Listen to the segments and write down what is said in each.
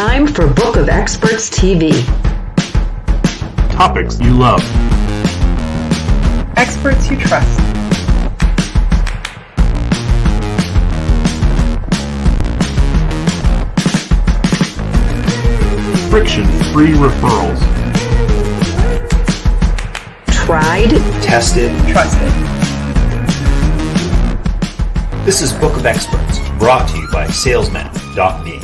time for Book of Experts TV. Topics you love. Experts you trust. Friction-free referrals. Tried, tested, Trusted. This is Book of Experts, brought to you by salesman.me.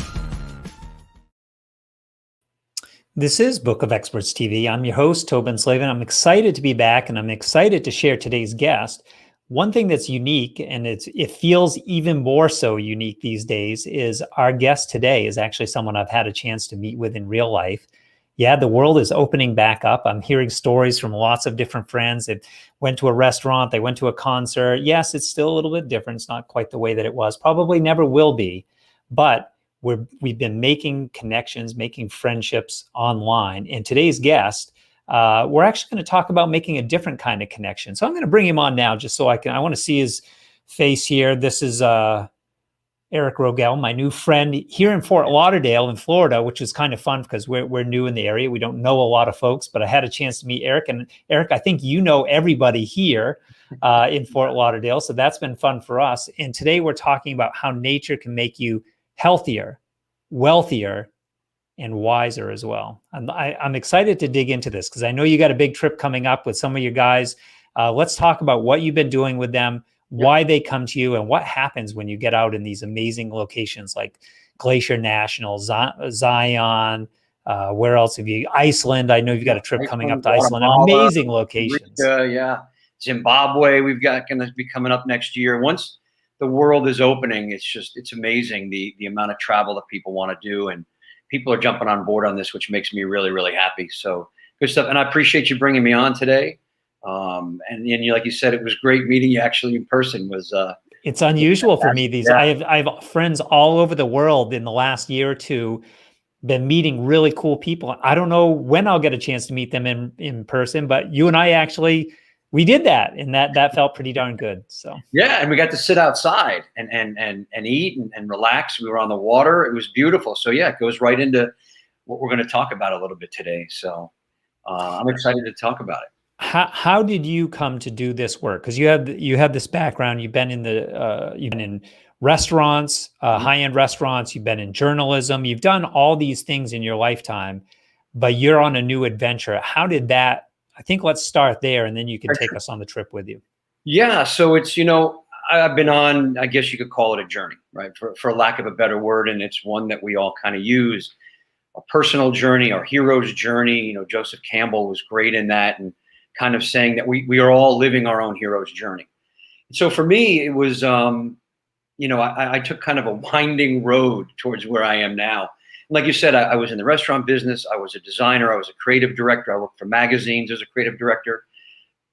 This is Book of Experts TV. I'm your host, Tobin Slavin. I'm excited to be back, and I'm excited to share today's guest. One thing that's unique, and it feels even more so unique these days, is our guest today is actually someone I've had a chance to meet with in real life. Yeah, the world is opening back up. I'm hearing stories from lots of different friends that went to a restaurant, they went to a concert. Yes, it's still a little bit different. It's not quite the way that it was, probably never will be, but we've been making connections, making friendships online. And today's guest, we're actually going to talk about making a different kind of connection. So I'm going to bring him on now just so I want to see his face here. This is Eric Rogell, my new friend here in Fort Lauderdale in Florida, which is kind of fun because we're new in the area. We don't know a lot of folks, but I had a chance to meet Eric. And Eric, I think you know everybody here in Fort Lauderdale. So that's been fun for us. And today we're talking about how nature can make you healthier, wealthier, and wiser as well. I'm excited to dig into this because I know you got a big trip coming up with some of your guys. Let's talk about what you've been doing with them, why they come to you, and what happens when you get out in these amazing locations like Glacier National, Zion. Where else have you? Iceland. I know you've got a trip coming up to Iceland. Amazing locations. Zimbabwe. We've got going to be coming up next year. Once the world is opening, it's amazing the amount of travel that people want to do, and people are jumping on board on this, which makes me really, really happy. So good stuff. And I appreciate you bringing me on today. And you, like you said, it was great meeting you actually in person. It's unusual for me. I have friends all over the world in the last year or two, been meeting really cool people. I don't know when I'll get a chance to meet them in person, but you and I we did that, and that felt pretty darn good. So yeah, and we got to sit outside and eat and relax. We were on the water. It was beautiful. So yeah, it goes right into what we're going to talk about a little bit today. So I'm excited to talk about it. How did you come to do this work? Because you have this background. You've been in restaurants, high-end restaurants. You've been in journalism. You've done all these things in your lifetime, but you're on a new adventure. How did that? I think let's start there, and then you can take us on the trip with you. Yeah. So it's, I've been on, I guess you could call it a journey, right? For lack of a better word. And it's one that we all kind of use, a personal journey, our hero's journey. Joseph Campbell was great in that, and kind of saying that we are all living our own hero's journey. So for me, it was, I took kind of a winding road towards where I am now. Like you said, I was in the restaurant business. I was a designer. I was a creative director. I worked for magazines as a creative director.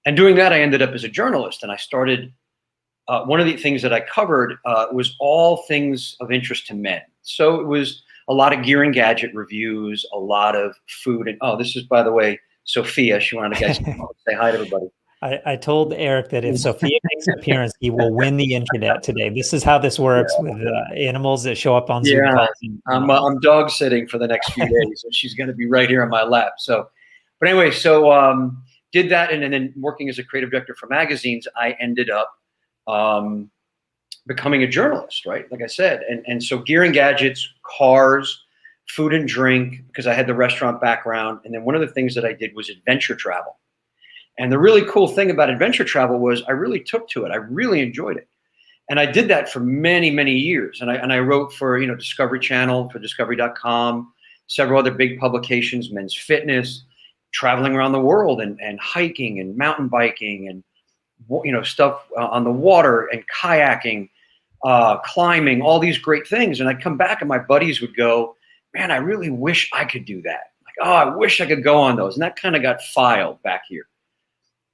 And doing that, I ended up as a journalist. And I started, one of the things that I covered was all things of interest to men. So it was a lot of gear and gadget reviews, a lot of food. And this is, by the way, Sophia. She wanted to say hi to everybody. I told Eric that if Sophia makes an appearance, he will win the internet today. This is how this works with animals that show up on Zoom calls. I'm dog sitting for the next few days, and she's going to be right here on my lap. So, but anyway, did that, and then working as a creative director for magazines, I ended up becoming a journalist, right? Like I said, and so gear and gadgets, cars, food and drink, because I had the restaurant background, and then one of the things that I did was adventure travel. And the really cool thing about adventure travel was I really took to it. I really enjoyed it. And I did that for many, many years. And I wrote for, Discovery Channel, for discovery.com, several other big publications, Men's Fitness, traveling around the world and hiking and mountain biking and, stuff on the water and kayaking, climbing, all these great things. And I'd come back and my buddies would go, man, I really wish I could do that. Like, I wish I could go on those. And that kind of got filed back here.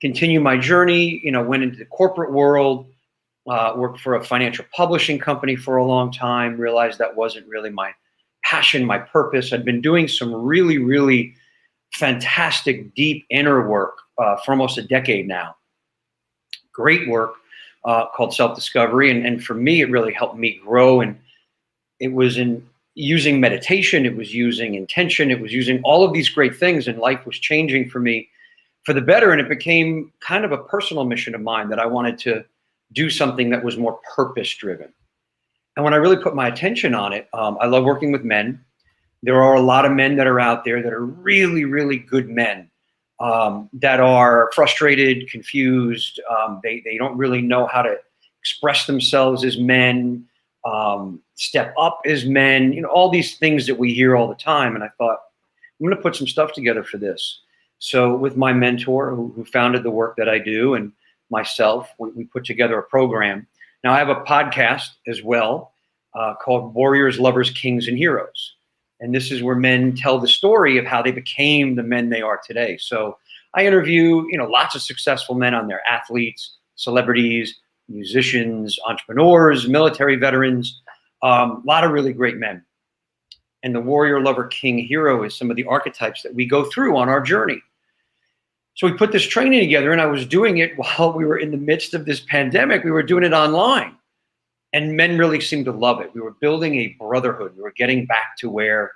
Continue my journey, went into the corporate world, worked for a financial publishing company for a long time, realized that wasn't really my passion, my purpose. I'd been doing some really, really fantastic, deep inner work for almost a decade now. Great work called self-discovery. And for me, it really helped me grow. And it was in using meditation, it was using intention, it was using all of these great things, and life was changing for me for the better. And it became kind of a personal mission of mine that I wanted to do something that was more purpose driven. And when I really put my attention on it, I love working with men. There are a lot of men that are out there that are really, really good men, that are frustrated, confused. They don't really know how to express themselves as men, step up as men, all these things that we hear all the time. And I thought, I'm going to put some stuff together for this. So with my mentor who founded the work that I do, and myself, we put together a program. Now I have a podcast as well, called Warriors, Lovers, Kings, and Heroes. And this is where men tell the story of how they became the men they are today. So I interview, lots of successful men on there: athletes, celebrities, musicians, entrepreneurs, military veterans, a lot of really great men. And the warrior, lover, king, hero is some of the archetypes that we go through on our journey. So we put this training together, and I was doing it while we were in the midst of this pandemic. We were doing it online, and men really seemed to love it. We were building a brotherhood. We were getting back to where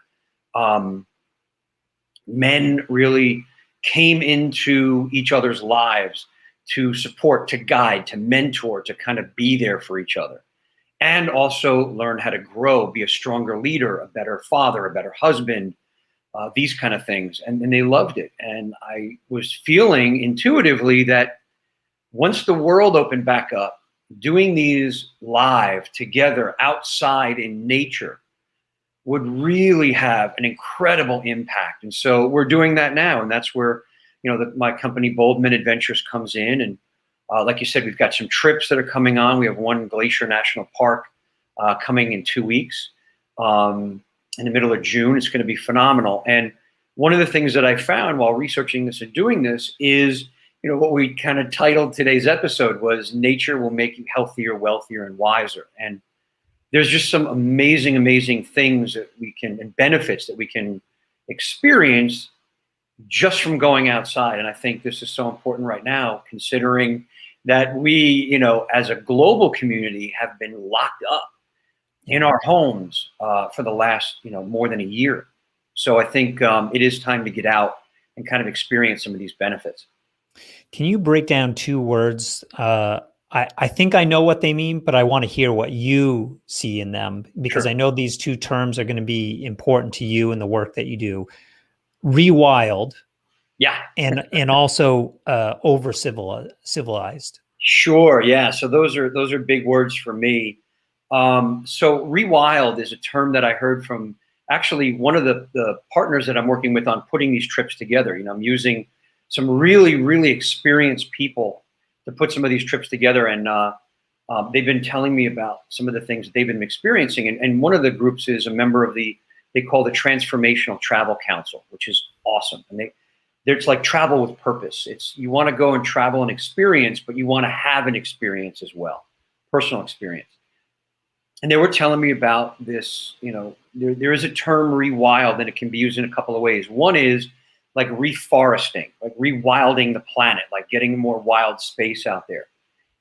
men really came into each other's lives to support, to guide, to mentor, to kind of be there for each other. And also learn how to grow, be a stronger leader, a better father, a better husband, these kind of things. And they loved it. And I was feeling intuitively that once the world opened back up, doing these live together outside in nature would really have an incredible impact. And so we're doing that now. And that's where, my company Boldmen Adventures comes in. And like you said, we've got some trips that are coming on. We have one in Glacier National Park coming in 2 weeks, in the middle of June. It's going to be phenomenal. And one of the things that I found while researching this and doing this is, what we kind of titled today's episode was "Nature Will Make You Healthier, Wealthier, and Wiser." And there's just some amazing, amazing things that we can, and benefits that we can experience just from going outside. And I think this is so important right now, considering that we, as a global community, have been locked up in our homes for the last, more than a year. So I think it is time to get out and kind of experience some of these benefits. Can you break down two words? I think I know what they mean, but I want to hear what you see in them, because Sure. I know these two terms are going to be important to you in the work that you do. Rewild. Yeah. And also over civilized. Sure. Yeah. So those are big words for me. So rewild is a term that I heard from actually one of the partners that I'm working with on putting these trips together. I'm using some really, really experienced people to put some of these trips together. And they've been telling me about some of the things that they've been experiencing. And one of the groups is a member of they call the Transformational Travel Council, which is awesome. And it's like travel with purpose. You want to go and travel and experience, but you want to have an experience as well, personal experience. And they were telling me about this, there is a term rewild, and it can be used in a couple of ways. One is like reforesting, like rewilding the planet, like getting more wild space out there.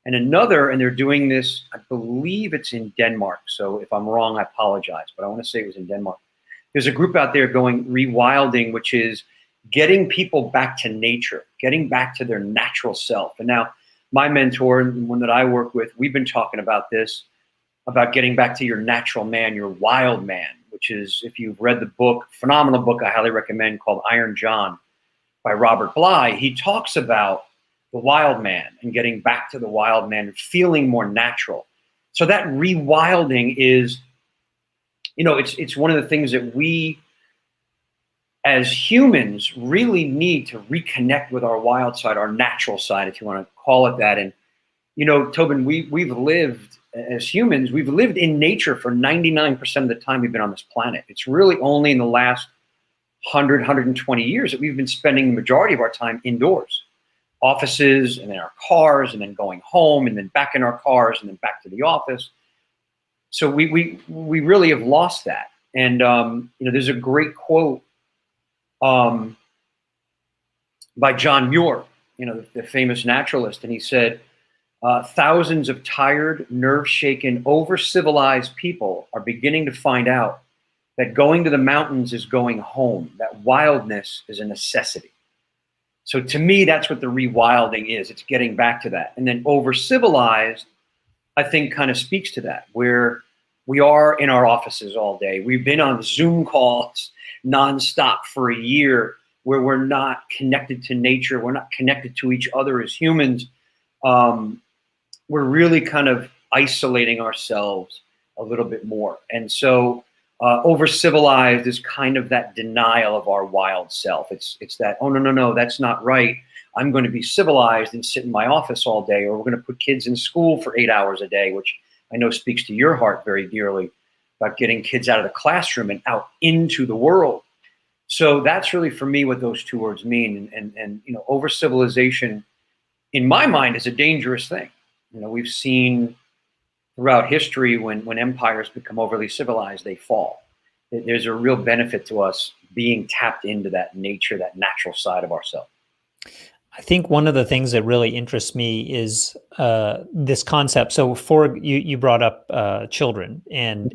And another, and they're doing this, I believe it's in Denmark. So if I'm wrong, I apologize, but I want to say it was in Denmark. There's a group out there going rewilding, which is getting people back to nature, getting back to their natural self. And now my mentor, and one that I work with, we've been talking about this, about getting back to your natural man, your wild man, which is, if you've read the book, phenomenal book I highly recommend, called Iron John by Robert Bly. He talks about the wild man and getting back to the wild man and feeling more natural. So that rewilding is, it's one of the things that we as humans really need to reconnect with our wild side, our natural side, if you want to call it that. And, Tobin, we've lived as humans, we've lived in nature for 99% of the time we've been on this planet. It's really only in the last 100, 120 years that we've been spending the majority of our time indoors, offices, and then our cars, and then going home, and then back in our cars, and then back to the office. So we really have lost that. And, there's a great quote by John Muir, the famous naturalist. And he said, thousands of tired, nerve-shaken, over-civilized people are beginning to find out that going to the mountains is going home, that wildness is a necessity. So to me, that's what the rewilding is. It's getting back to that. And then over civilized, I think kind of speaks to that, where we are in our offices all day. We've been on Zoom calls nonstop for a year, where we're not connected to nature. We're not connected to each other as humans. We're really kind of isolating ourselves a little bit more. And so over civilized is kind of that denial of our wild self. It's that, oh, no, that's not right. I'm going to be civilized and sit in my office all day, or we're going to put kids in school for 8 hours a day, which I know speaks to your heart very dearly, about getting kids out of the classroom and out into the world. So that's really, for me, what those two words mean. And over civilization, in my mind, is a dangerous thing. We've seen throughout history when empires become overly civilized, they fall. There's a real benefit to us being tapped into that nature, that natural side of ourselves. I think one of the things that really interests me is this concept. So for you brought up children, and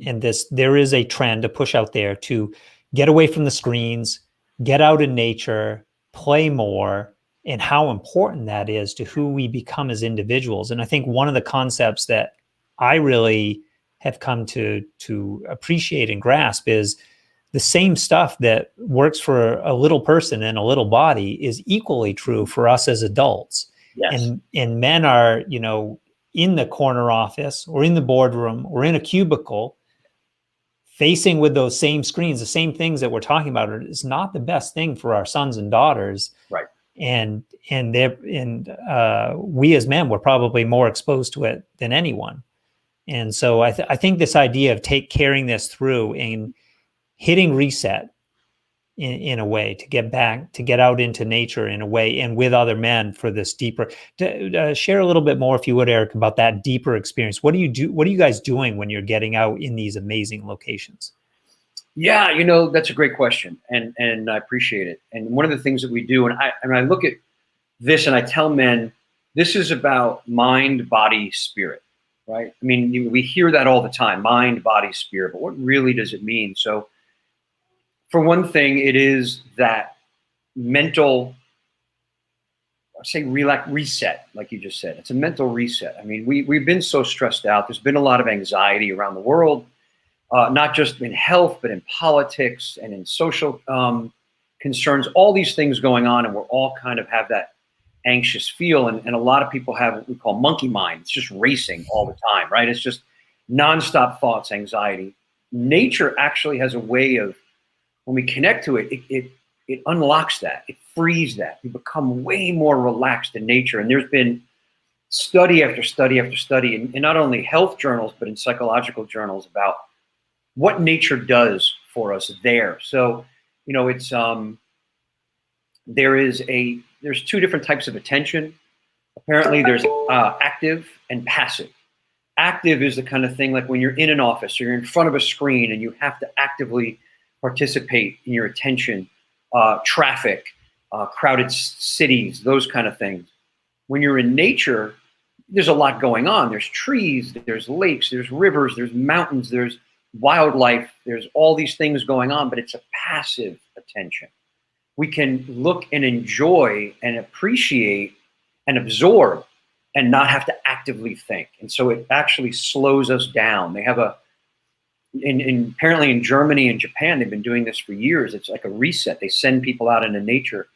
there is a trend to push out there to get away from the screens, get out in nature, play more, and how important that is to who we become as individuals. And I think one of the concepts that I really have come to appreciate and grasp is the same stuff that works for a little person in a little body is equally true for us as adults. Yes. And men are, in the corner office or in the boardroom or in a cubicle, facing with those same screens, the same things that we're talking about is not the best thing for our sons and daughters. Right. And we as men were probably more exposed to it than anyone. And so I think this idea of carrying this through and hitting reset in a way to get out into nature in a way, and with other men for this deeper, share a little bit more, if you would, Eric, about that deeper experience. What do you do? What are you guys doing when you're getting out in these amazing locations? Yeah, that's a great question. And I appreciate it. And one of the things that we do, and I look at this and I tell men, this is about mind, body, spirit, right? I mean, we hear that all the time, mind, body, spirit, but what really does it mean? So for one thing, it is that mental, reset, like you just said. It's a mental reset. I mean, we've been so stressed out. There's been a lot of anxiety around the world, not just in health, but in politics and in social concerns, all these things going on. And we're all kind of have that anxious feel. And a lot of people have what we call monkey mind. It's just racing all the time, right? It's just nonstop thoughts, anxiety. Nature actually has a way of, when we connect to it, it unlocks that. It frees that. We become way more relaxed in nature. And there's been study after study after study in not only health journals, but in psychological journals about what nature does for us there. So, it's there's two different types of attention. Apparently there's active and passive. Active is the kind of thing like when you're in an office or you're in front of a screen and you have to actively participate in your attention, traffic, crowded cities, those kind of things. When you're in nature, there's a lot going on. There's trees, there's lakes, there's rivers, there's mountains, there's wildlife, there's all these things going on, but it's a passive attention. We can look and enjoy and appreciate and absorb and not have to actively think. And so it actually slows us down. They have apparently in Germany and Japan, they've been doing this for years. It's like a reset. They send people out into nature.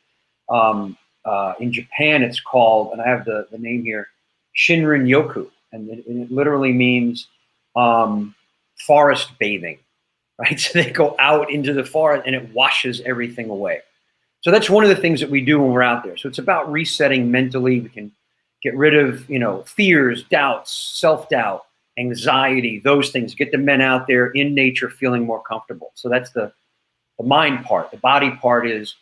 In Japan, it's called, and I have the name here, Shinrin Yoku. And it literally means forest bathing, right? So they go out into the forest and it washes everything away. So that's one of the things that we do when we're out there. So it's about resetting mentally. We can get rid of, fears, doubts, self-doubt, anxiety, those things. Get the men out there in nature feeling more comfortable. So that's the mind part. The body part is,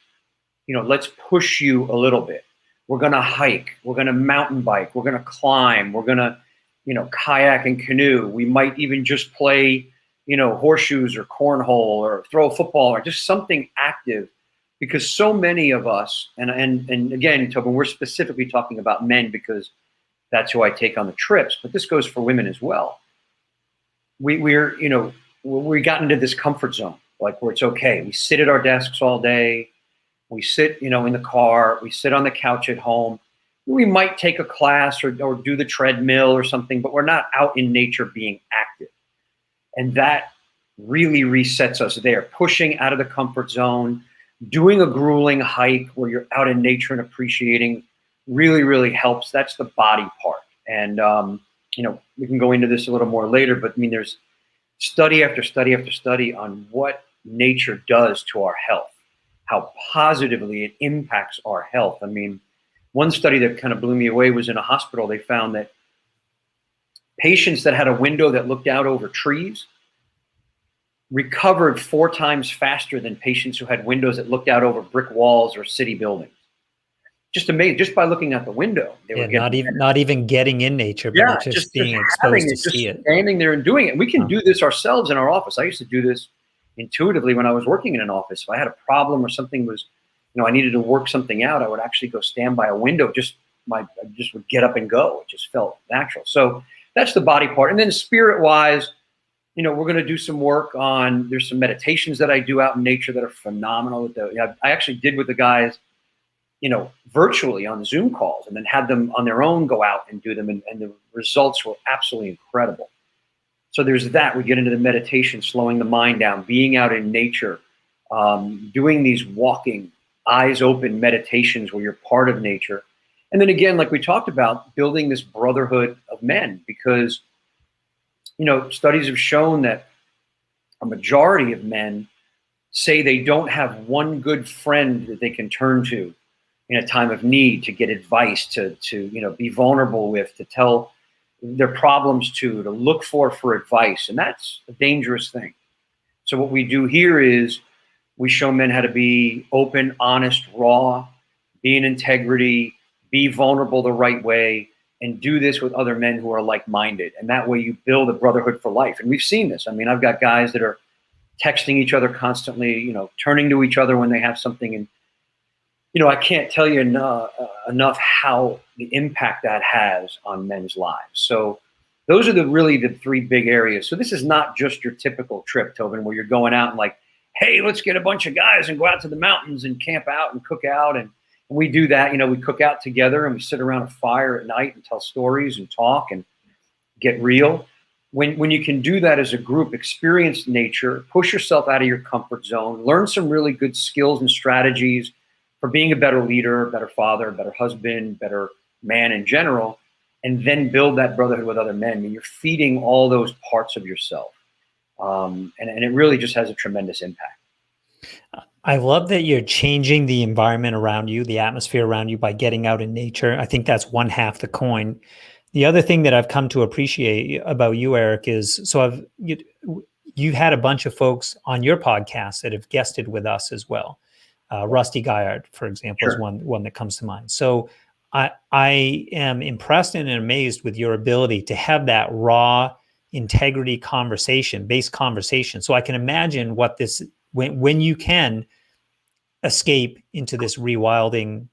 let's push you a little bit. We're going to hike. We're going to mountain bike. We're going to climb. We're going to, kayak and canoe. We might even just play, horseshoes or cornhole or throw a football or just something active. Because so many of us, and again, Tobin, we're specifically talking about men because that's who I take on the trips, but this goes for women as well. We got into this comfort zone. like where it's okay. We sit at our desks all day. We sit, in the car. We sit on the couch at home. We might take a class or do the treadmill or something, but we're not out in nature being active. And that really resets us there, pushing out of the comfort zone, doing a grueling hike where you're out in nature and appreciating really, really helps. That's the body part. And, we can go into this a little more later, but I mean, there's study after study after study on what nature does to our health, how positively it impacts our health. I mean, one study that kind of blew me away was in a hospital. They found that patients that had a window that looked out over trees recovered 4 times faster than patients who had windows that looked out over brick walls or city buildings. Just amazing, just by looking out the window. They were not even getting in nature, but just being exposed to see it. Standing there and doing it. And we can do this ourselves in our office. I used to do this intuitively when I was working in an office. If I had a problem or something was, I needed to work something out, I would actually go stand by a window. I just would get up and go. It just felt natural. So that's the body part. And then spirit-wise, we're going to do some work on. There's some meditations that I do out in nature that are phenomenal. I actually did with the guys, virtually on Zoom calls, and then had them on their own go out and do them. And the results were absolutely incredible. So there's that. We get into the meditation, slowing the mind down, being out in nature, doing these walking, eyes open meditations where you're part of nature. And then again, like we talked about, building this brotherhood of men, because, studies have shown that a majority of men say they don't have one good friend that they can turn to in a time of need, to get advice, to be vulnerable with, to tell their problems to look for advice. And that's a dangerous thing. So what we do here is we show men how to be open, honest, raw, be in integrity, be vulnerable the right way, and do this with other men who are like-minded. And that way you build a brotherhood for life. And we've seen this. I mean, I've got guys that are texting each other constantly, turning to each other when they have something. And, I can't tell you enough how the impact that has on men's lives. So those are really the 3 big areas. So this is not just your typical trip, Tobin, where you're going out and like, hey, let's get a bunch of guys and go out to the mountains and camp out and cook out. And we do that, we cook out together and we sit around a fire at night and tell stories and talk and get real. When you can do that as a group, experience nature, push yourself out of your comfort zone, learn some really good skills and strategies for being a better leader, a better father, a better husband, better man in general, and then build that brotherhood with other men. I mean, you're feeding all those parts of yourself. And it really just has a tremendous impact. I love that you're changing the environment around you, the atmosphere around you, by getting out in nature. I think that's one half the coin. The other thing that I've come to appreciate about you, Eric, is you've had a bunch of folks on your podcast that have guested with us as well. Rusty Guyard, for example, Sure. is one that comes to mind. So I am impressed and amazed with your ability to have that raw integrity based conversation. So I can imagine what this, when you can escape into this rewilding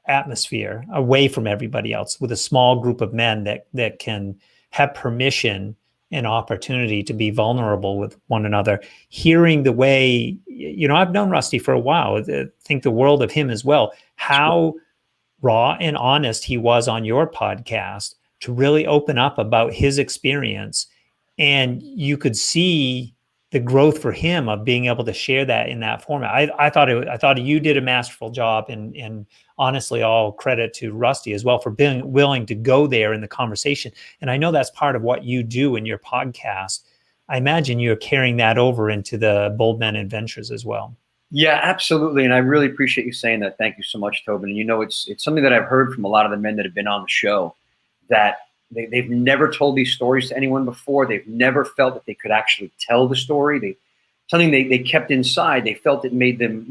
atmosphere away from everybody else with a small group of men that can have permission and opportunity to be vulnerable with one another, hearing the way, I've known Rusty for a while, I think the world of him as well, how raw and honest he was on your podcast to really open up about his experience. And you could see the growth for him of being able to share that in that format. I thought you did a masterful job, and honestly, all credit to Rusty as well for being willing to go there in the conversation. And I know that's part of what you do in your podcast. I imagine you're carrying that over into the Boldmen Adventures as well. Yeah, absolutely. And I really appreciate you saying that. Thank you so much, Tobin. And it's something that I've heard from a lot of the men that have been on the show, that they've never told these stories to anyone before. They've never felt that they could actually tell the story. Something they kept inside. They felt it made them,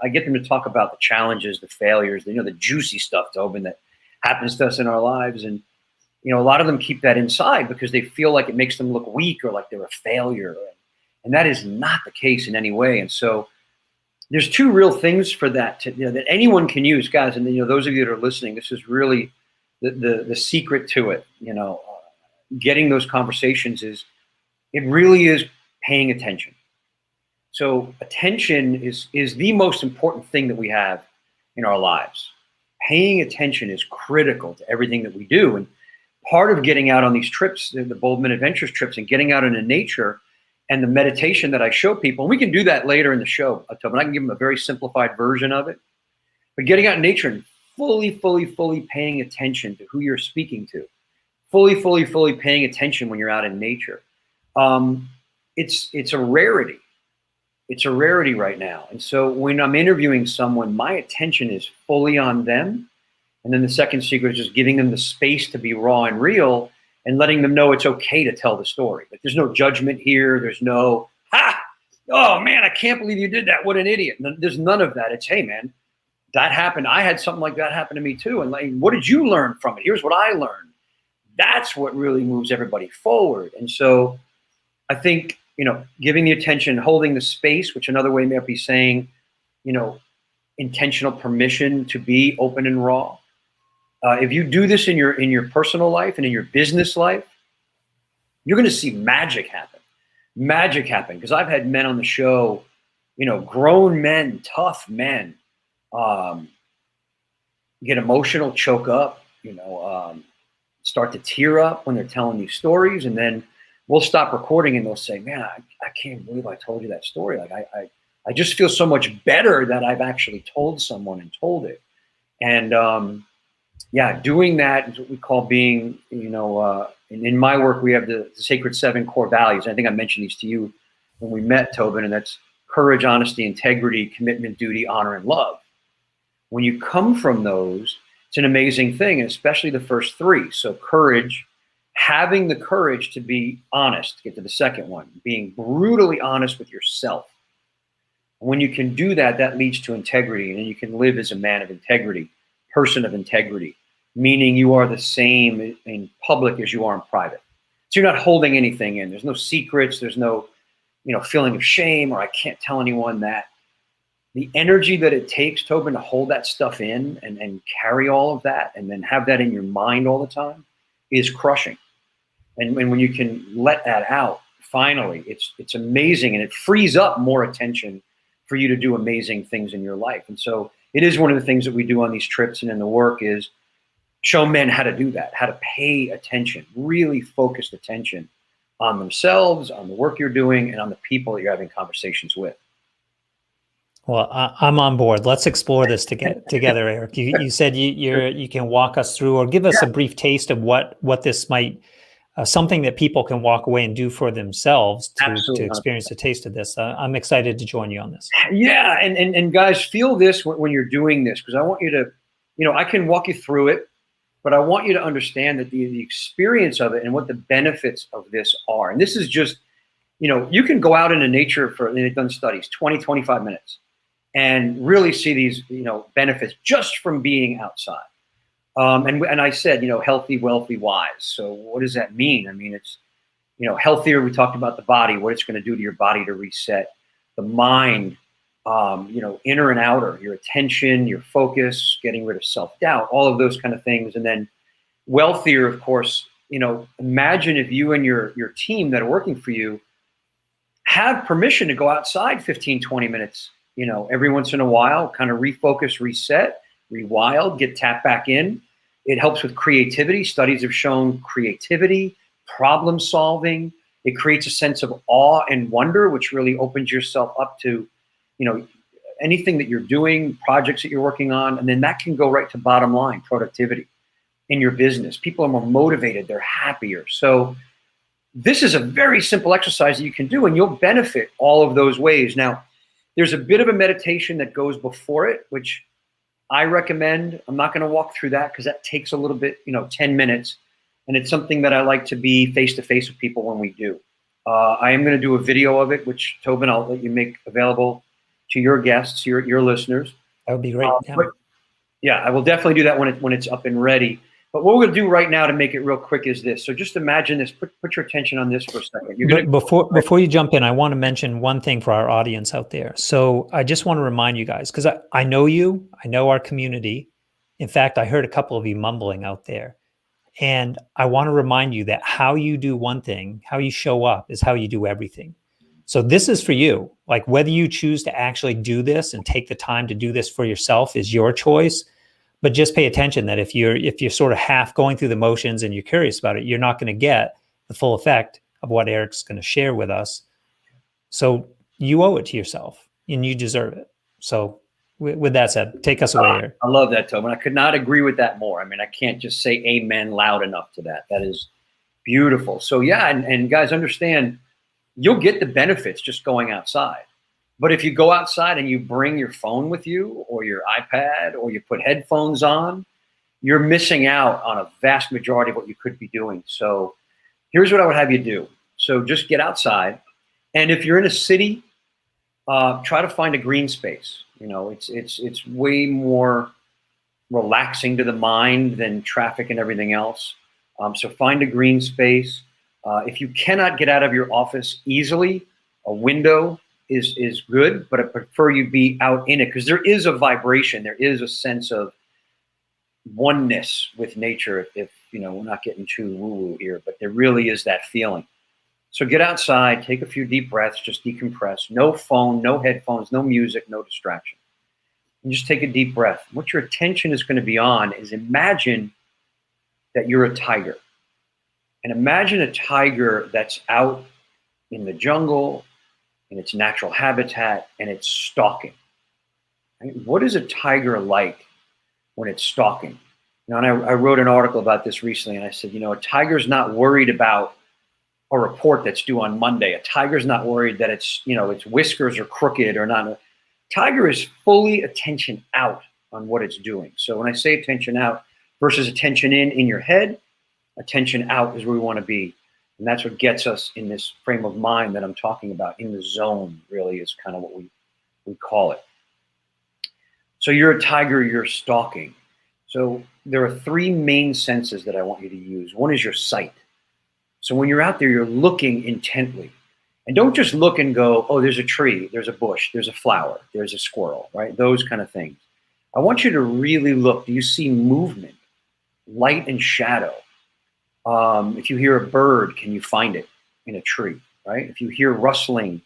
I get them to talk about the challenges, the failures, the juicy stuff, Tobin, that happens to us in our lives. And, a lot of them keep that inside because they feel like it makes them look weak or like they're a failure. And that is not the case in any way. And so there's 2 real things for that, that anyone can use, guys. And those of you that are listening, this is really the secret to it. Getting those conversations it really is paying attention. So attention is the most important thing that we have in our lives. Paying attention is critical to everything that we do. And part of getting out on these trips, the Boldmen Adventures trips, and getting out into nature and the meditation that I show people, and we can do that later in the show, but I can give them a very simplified version of it. But getting out in nature and fully paying attention to who you're speaking to, fully paying attention when you're out in nature. It's a rarity. It's a rarity right now. And so when I'm interviewing someone, my attention is fully on them. And then the second secret is just giving them the space to be raw and real and letting them know it's okay to tell the story. Like, there's no judgment here. There's no, oh man, I can't believe you did that. What an idiot. There's none of that. It's, hey man, that happened. I had something like that happen to me too. And like, what did you learn from it? Here's what I learned. That's what really moves everybody forward. And so I think, giving the attention, holding the space, which another way might be saying, intentional permission to be open and raw. If you do this in your personal life and in your business life, you're going to see magic happen. Magic happen. Because I've had men on the show, grown men, tough men, get emotional, choke up, start to tear up when they're telling these stories, and then we'll stop recording and they'll say, man, I can't believe I told you that story. Like I just feel so much better that I've actually told someone and told it. And doing that is what we call being, in my work, we have the sacred 7 core values. I think I mentioned these to you when we met, Tobin, and that's courage, honesty, integrity, commitment, duty, honor, and love. When you come from those, it's an amazing thing, and especially the first 3. So courage, having the courage to be honest, to get to the second one, being brutally honest with yourself. When you can do that, that leads to integrity, and then you can live as a man of integrity, person of integrity, meaning you are the same in public as you are in private. So you're not holding anything in. There's no secrets. There's no, feeling of shame, or I can't tell anyone that. The energy that it takes, Tobin, to hold that stuff in and carry all of that and then have that in your mind all the time is crushing. And when you can let that out, finally, it's amazing, and it frees up more attention for you to do amazing things in your life. And so it is one of the things that we do on these trips and in the work is show men how to do that, how to pay attention, really focused attention on themselves, on the work you're doing, and on the people that you're having conversations with. Well, I'm on board. Let's explore this together, Eric. You said you can walk us through or give us a brief taste of what this might, something that people can walk away and do for themselves to experience a taste of this. I'm excited to join you on this. Yeah, and guys, feel this when you're doing this, because I want you to, I can walk you through it, but I want you to understand that the experience of it and what the benefits of this are. And this is just, you can go out into nature they've done studies, 20, 25 minutes, and really see these, benefits just from being outside. And I said, healthy, wealthy, wise. So what does that mean? I mean, it's, healthier. We talked about the body, what it's going to do to your body to reset, the mind, inner and outer, your attention, your focus, getting rid of self-doubt, all of those kind of things. And then wealthier, of course, imagine if you and your team that are working for you have permission to go outside 15, 20 minutes, every once in a while, kind of refocus, reset, rewild, get tapped back in. It helps with creativity. Studies have shown creativity, problem solving. It creates a sense of awe and wonder, which really opens yourself up to, anything that you're doing, projects that you're working on. And then that can go right to bottom line, productivity in your business. People are more motivated. They're happier. So this is a very simple exercise that you can do, and you'll benefit all of those ways. Now, there's a bit of a meditation that goes before it, which I recommend. I'm not going to walk through that because that takes a little bit, 10 minutes. And it's something that I like to be face-to-face with people when we do. I am going to do a video of it, which, Tobin, I'll let you make available to your guests, your listeners. That would be great. I will definitely do that when it's up and ready. But what we're going to do right now to make it real quick is this. So just imagine this. Put your attention on this for a second. Before you jump in, I want to mention one thing for our audience out there. So I just want to remind you guys, because I know you, I know our community. In fact, I heard a couple of you mumbling out there. And I want to remind you that how you do one thing, how you show up is how you do everything. So this is for you. Like whether you choose to actually do this and take the time to do this for yourself is your choice. But just pay attention that if you're sort of half going through the motions and you're curious about it, you're not going to get the full effect of what Eric's going to share with us. So you owe it to yourself and you deserve it. So with that said, take us away, Eric. I love that, Tobin. I could not agree with that more. I mean, I can't just say amen loud enough to that. That is beautiful. So yeah, and guys, understand, you'll get the benefits just going outside. But if you go outside and you bring your phone with you or your iPad or you put headphones on, you're missing out on a vast majority of what you could be doing. So here's what I would have you do. So just get outside. And if you're in a city, try to find a green space. You know, it's way more relaxing to the mind than traffic and everything else. So find a green space. If you cannot get out of your office easily, a window is good, but I prefer you be out in it because there is a vibration. There is a sense of oneness with nature. If you know, we're not getting too woo-woo here, but there really is that feeling. So get outside, take a few deep breaths, just decompress. No phone, no headphones, no music, no distraction. And just take a deep breath. What your attention is going to be on is imagine that you're a tiger. And imagine a tiger that's out in the jungle, in its natural habitat, and it's stalking. Right? What is a tiger like when it's stalking? You know, and I wrote an article about this recently, and I said, you know, a tiger's not worried about a report that's due on Monday. A tiger's not worried that its whiskers are crooked or not. A tiger is fully attention out on what it's doing. So when I say attention out versus attention in your head, attention out is where we want to be. And that's what gets us in this frame of mind that I'm talking about. In the zone, really, is kind of what we call it. So you're a tiger, you're stalking. So there are three main senses that I want you to use. One is your sight. So when you're out there, you're looking intently. And don't just look and go, oh, there's a tree, there's a bush, there's a flower, there's a squirrel, right? Those kind of things. I want you to really look. Do you see movement, light and shadow? If you hear a bird, can you find it in a tree, right? If you hear rustling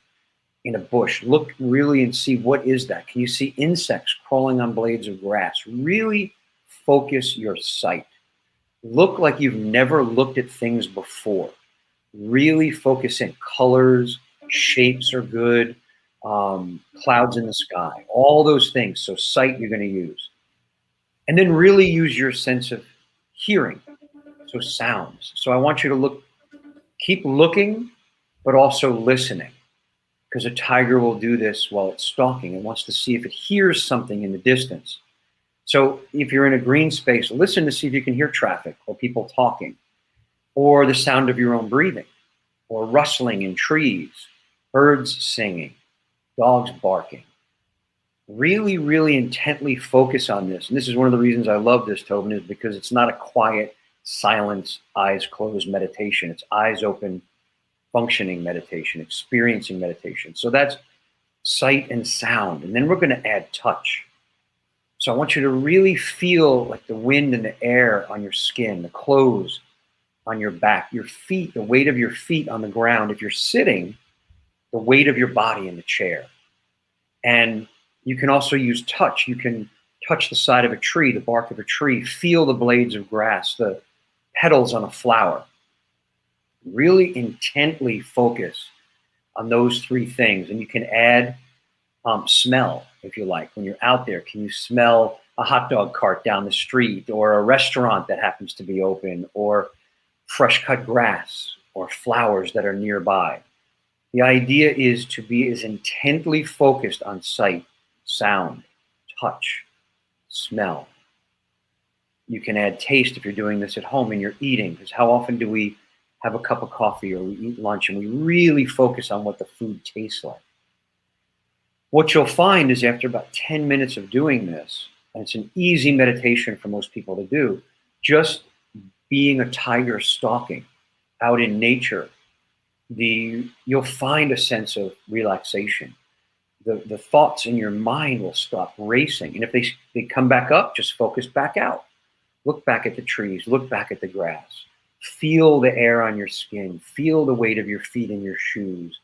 in a bush, look really and see what is that. Can you see insects crawling on blades of grass? Really focus your sight. Look like you've never looked at things before. Really focus in. Colors, shapes are good, clouds in the sky, all those things. So sight you're going to use. And then really use your sense of hearing. So sounds. So I want you to keep looking, but also listening, because a tiger will do this while it's stalking. It wants to see if it hears something in the distance. So if you're in a green space, listen to see if you can hear traffic or people talking, or the sound of your own breathing, or rustling in trees, birds singing, dogs barking. Really, really intently focus on this. And this is one of the reasons I love this, Tobin, is because it's not a quiet, silence, eyes closed meditation. It's eyes open, functioning meditation, experiencing meditation. So that's sight and sound. And then we're going to add touch. So I want you to really feel like the wind and the air on your skin, the clothes on your back, your feet, the weight of your feet on the ground. If you're sitting, the weight of your body in the chair. And you can also use touch. You can touch the side of a tree, the bark of a tree, feel the blades of grass, the petals on a flower. Really intently focus on those three things. And you can add smell, if you like. When you're out there, can you smell a hot dog cart down the street, or a restaurant that happens to be open, or fresh cut grass, or flowers that are nearby? The idea is to be as intently focused on sight, sound, touch, smell. You can add taste if you're doing this at home and you're eating, because how often do we have a cup of coffee or we eat lunch and we really focus on what the food tastes like? What you'll find is after about 10 minutes of doing this, and it's an easy meditation for most people to do, just being a tiger stalking out in nature, you'll find a sense of relaxation. The thoughts in your mind will stop racing. And if they come back up, just focus back out. Look back at the trees, look back at the grass. Feel the air on your skin, feel the weight of your feet in your shoes.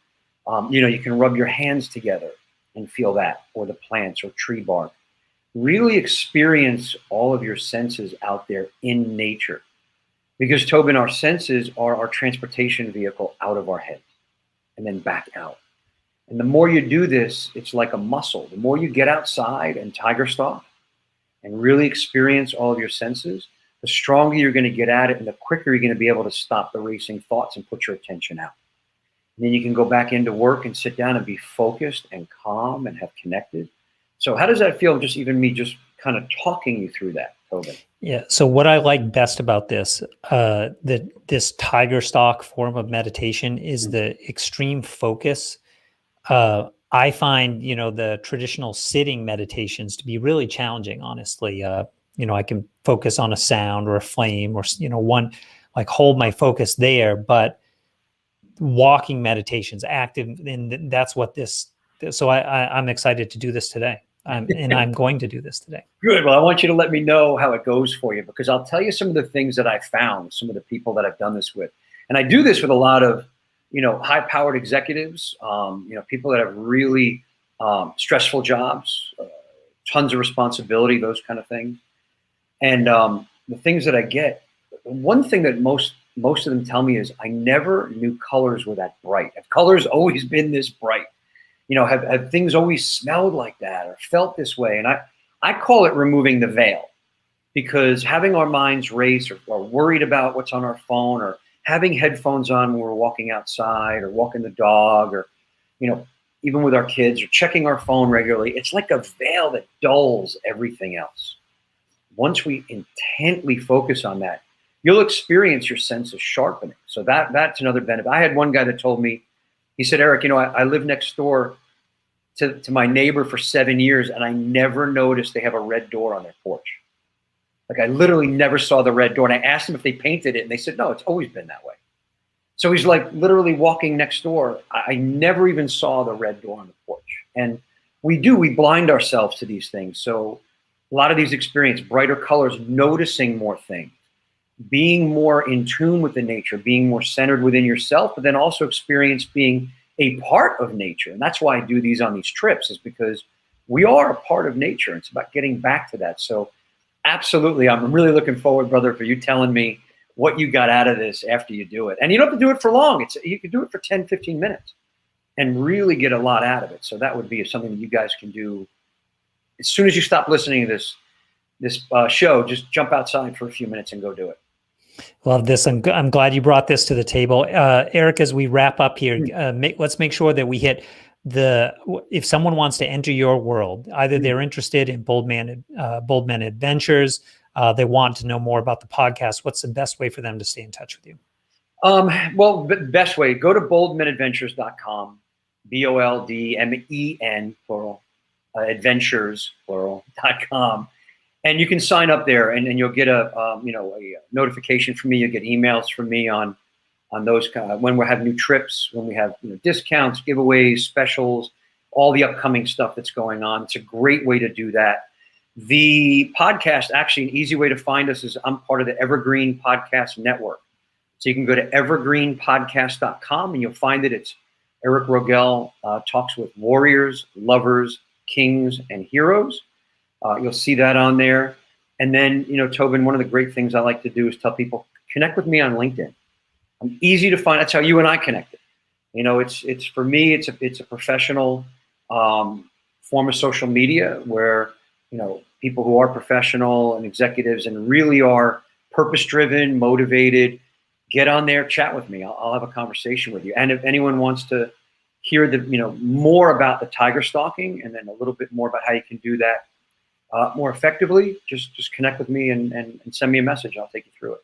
You can rub your hands together and feel that, or the plants or tree bark. Really experience all of your senses out there in nature. Because, Tobin, our senses are our transportation vehicle out of our head and then back out. And the more you do this, it's like a muscle. The more you get outside and tiger stalk and really experience all of your senses, the stronger you're going to get at it, and the quicker you're going to be able to stop the racing thoughts and put your attention out. And then you can go back into work and sit down and be focused and calm and have connected. So how does that feel, just even me just kind of talking you through that, Tobin? Yeah. So what I like best about this, this tiger stalk form of meditation is the extreme focus. I find, the traditional sitting meditations to be really challenging, honestly. I can focus on a sound or a flame or, hold my focus there, but walking meditations, active, and that's what so I'm excited to do this today. And I'm going to do this today. Good. Well, I want you to let me know how it goes for you, because I'll tell you some of the things that I found, some of the people that I've done this with. And I do this with a lot of, high-powered executives, people that have really stressful jobs, tons of responsibility, those kind of things. And the things that I get, one thing that most of them tell me is, I never knew colors were that bright. Have colors always been this bright? Have things always smelled like that or felt this way? And I call it removing the veil, because having our minds race or worried about what's on our phone, or having headphones on when we're walking outside or walking the dog, or, even with our kids, or checking our phone regularly, it's like a veil that dulls everything else. Once we intently focus on that, you'll experience your senses sharpening. So that's another benefit. I had one guy that told me, he said, Eric, I live next door to my neighbor for 7 years, and I never noticed they have a red door on their porch. Like, I literally never saw the red door. And I asked them if they painted it, and they said, no, it's always been that way. So he's like literally walking next door. I never even saw the red door on the porch. And we blind ourselves to these things. So a lot of these experience brighter colors, noticing more things, being more in tune with the nature, being more centered within yourself, but then also experience being a part of nature. And that's why I do these on these trips, is because we are a part of nature. It's about getting back to that. So absolutely, I'm really looking forward, brother, for you telling me what you got out of this after you do it. And you don't have to do it for long. You can do it for 10, 15 minutes and really get a lot out of it. So that would be something that you guys can do. As soon as you stop listening to this show, just jump outside for a few minutes and go do it. Love this. I'm glad you brought this to the table. Eric, as we wrap up here, let's make sure that we hit if someone wants to enter your world, either they're interested in Boldmen Adventures, they want to know more about the podcast, what's the best way for them to stay in touch with you? Well, the best way, go to boldmenadventures.com, BOLDMEN, plural, adventures, plural.com. And you can sign up there, and you'll get a notification from me. You'll get emails from me on those when we have new trips, when we have discounts, giveaways, specials, all the upcoming stuff that's going on. It's a great way to do that. The podcast, actually, an easy way to find us is I'm part of the Evergreen Podcast Network. So you can go to evergreenpodcast.com, and you'll find that it's Eric Rogell talks with warriors, lovers, kings, and heroes. You'll see that on there. And then, Tobin, one of the great things I like to do is tell people, connect with me on LinkedIn. I'm easy to find. That's how you and I connected. It's for me, it's a professional form of social media where, people who are professional and executives and really are purpose-driven, motivated, get on there, chat with me. I'll have a conversation with you. And if anyone wants to hear more about the tiger stalking, and then a little bit more about how you can do that more effectively, just connect with me and send me a message. I'll take you through it.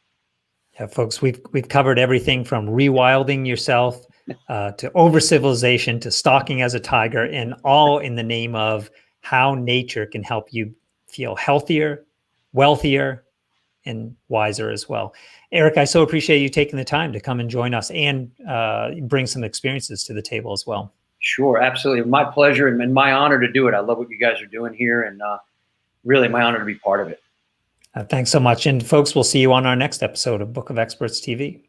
Yeah, folks, we've covered everything from rewilding yourself to over-civilization to stalking as a tiger, and all in the name of how nature can help you feel healthier, wealthier, and wiser as well. Eric, I so appreciate you taking the time to come and join us and bring some experiences to the table as well. Sure, absolutely. My pleasure and my honor to do it. I love what you guys are doing here, and really my honor to be part of it. Thanks so much. And folks, we'll see you on our next episode of Book of Experts TV.